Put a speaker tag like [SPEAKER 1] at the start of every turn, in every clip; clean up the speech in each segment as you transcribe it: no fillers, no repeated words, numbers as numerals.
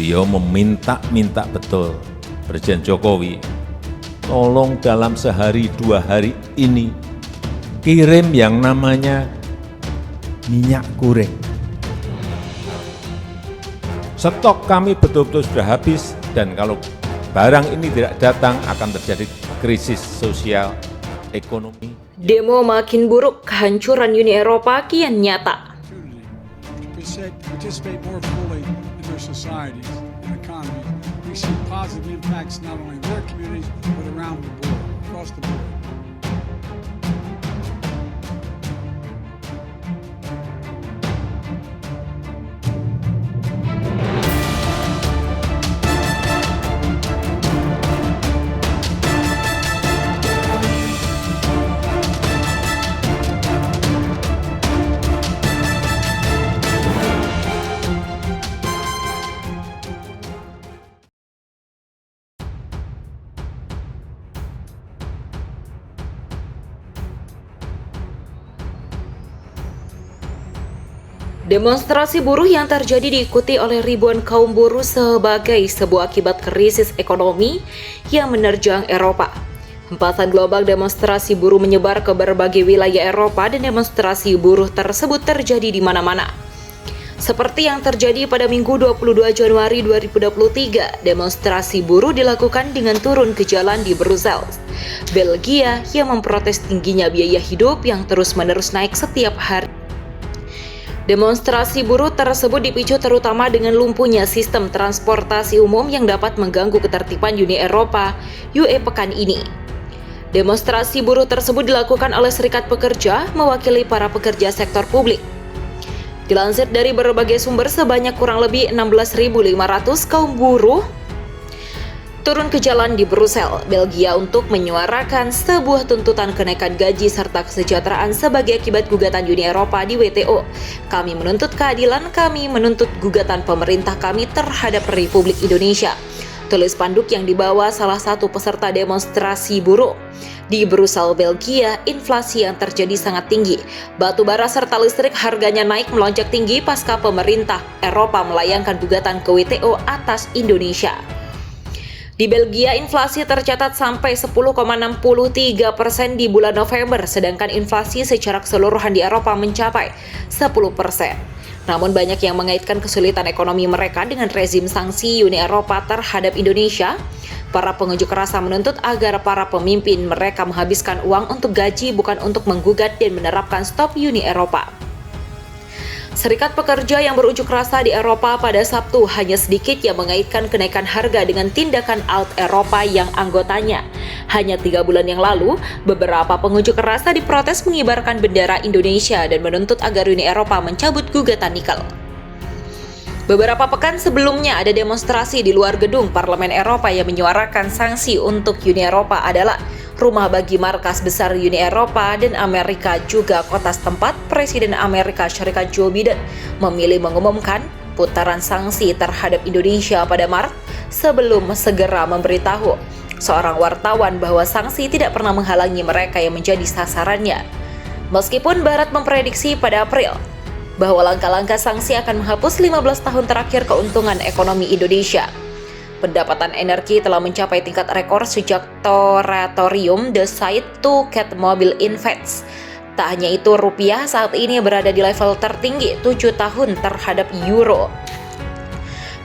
[SPEAKER 1] beliau meminta betul Presiden Jokowi, tolong dalam sehari 2 hari ini kirim yang namanya minyak goreng. Stok kami betul-betul sudah habis, dan kalau barang ini tidak datang akan terjadi krisis sosial ekonomi.
[SPEAKER 2] Demo makin buruk, kehancuran Uni Eropa kian nyata.
[SPEAKER 3] Participate more fully in their societies and economies. We see positive impacts not only in their communities but around the board, across the board.
[SPEAKER 2] Demonstrasi buruh yang terjadi diikuti oleh ribuan kaum buruh sebagai sebuah akibat krisis ekonomi yang menerjang Eropa. Hempasan gelombang demonstrasi buruh menyebar ke berbagai wilayah Eropa dan demonstrasi buruh tersebut terjadi di mana-mana. Seperti yang terjadi pada Minggu 22 Januari 2023, demonstrasi buruh dilakukan dengan turun ke jalan di Brussels, Belgia, yang memprotes tingginya biaya hidup yang terus-menerus naik setiap hari. Demonstrasi buruh tersebut dipicu terutama dengan lumpuhnya sistem transportasi umum yang dapat mengganggu ketertiban Uni Eropa (UE) pekan ini. Demonstrasi buruh tersebut dilakukan oleh Serikat Pekerja mewakili para pekerja sektor publik. Dilansir dari berbagai sumber, sebanyak kurang lebih 16.500 kaum buruh turun ke jalan di Brussels, Belgia untuk menyuarakan sebuah tuntutan kenaikan gaji serta kesejahteraan sebagai akibat gugatan Uni Eropa di WTO. Kami menuntut keadilan, kami menuntut gugatan pemerintah kami terhadap Republik Indonesia. Tulis spanduk yang dibawa salah satu peserta demonstrasi buruh. Di Brussels, Belgia, inflasi yang terjadi sangat tinggi. Batu bara serta listrik harganya naik melonjak tinggi pasca pemerintah Eropa melayangkan gugatan ke WTO atas Indonesia. Di Belgia, inflasi tercatat sampai 10,63% di bulan November, sedangkan inflasi secara keseluruhan di Eropa mencapai 10%. Namun banyak yang mengaitkan kesulitan ekonomi mereka dengan rezim sanksi Uni Eropa terhadap Indonesia. Para pengunjuk rasa menuntut agar para pemimpin mereka menghabiskan uang untuk gaji bukan untuk menggugat dan menerapkan stop Uni Eropa. Serikat Pekerja yang berunjuk rasa di Eropa pada Sabtu hanya sedikit yang mengaitkan kenaikan harga dengan tindakan Out Eropa yang anggotanya. Hanya 3 bulan yang lalu, beberapa pengunjuk rasa diprotes mengibarkan bendera Indonesia dan menuntut agar Uni Eropa mencabut gugatan nikel. Beberapa pekan sebelumnya ada demonstrasi di luar gedung Parlemen Eropa yang menyuarakan sanksi untuk Uni Eropa adalah rumah bagi markas besar Uni Eropa dan Amerika, juga kota setempat. Presiden Amerika Serikat Joe Biden memilih mengumumkan putaran sanksi terhadap Indonesia pada Maret sebelum segera memberitahu seorang wartawan bahwa sanksi tidak pernah menghalangi mereka yang menjadi sasarannya. Meskipun Barat memprediksi pada April bahwa langkah-langkah sanksi akan menghapus 15 tahun terakhir keuntungan ekonomi Indonesia. Pendapatan energi telah mencapai tingkat rekor sejak moratorium The Site to Cat Mobile Invest. Tak hanya itu, rupiah saat ini berada di level tertinggi 7 tahun terhadap euro.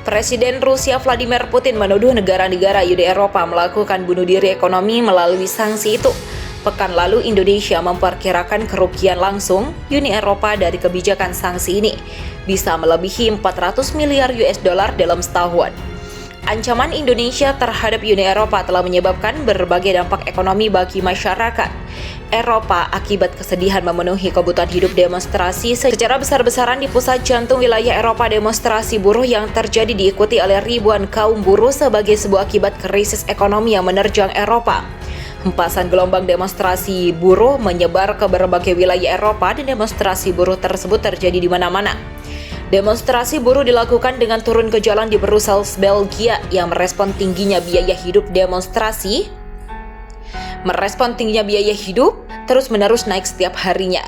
[SPEAKER 2] Presiden Rusia Vladimir Putin menuduh negara-negara Uni Eropa melakukan bunuh diri ekonomi melalui sanksi itu. Pekan lalu Indonesia memperkirakan kerugian langsung Uni Eropa dari kebijakan sanksi ini bisa melebihi 400 miliar US dollar dalam setahun. Ancaman Indonesia terhadap Uni Eropa telah menyebabkan berbagai dampak ekonomi bagi masyarakat Eropa akibat kesedihan memenuhi kebutuhan hidup. Demonstrasi secara besar-besaran di pusat jantung wilayah Eropa. Demonstrasi buruh yang terjadi diikuti oleh ribuan kaum buruh sebagai sebuah akibat krisis ekonomi yang menerjang Eropa. Hempasan gelombang demonstrasi buruh menyebar ke berbagai wilayah Eropa dan demonstrasi buruh tersebut terjadi di mana-mana. Demonstrasi buruh dilakukan dengan turun ke jalan di Brussels, Belgia, yang merespon tingginya biaya hidup. terus-menerus naik setiap harinya.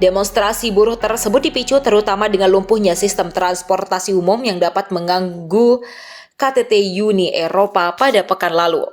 [SPEAKER 2] Demonstrasi buruh tersebut dipicu terutama dengan lumpuhnya sistem transportasi umum yang dapat mengganggu KTT Uni Eropa pada pekan lalu.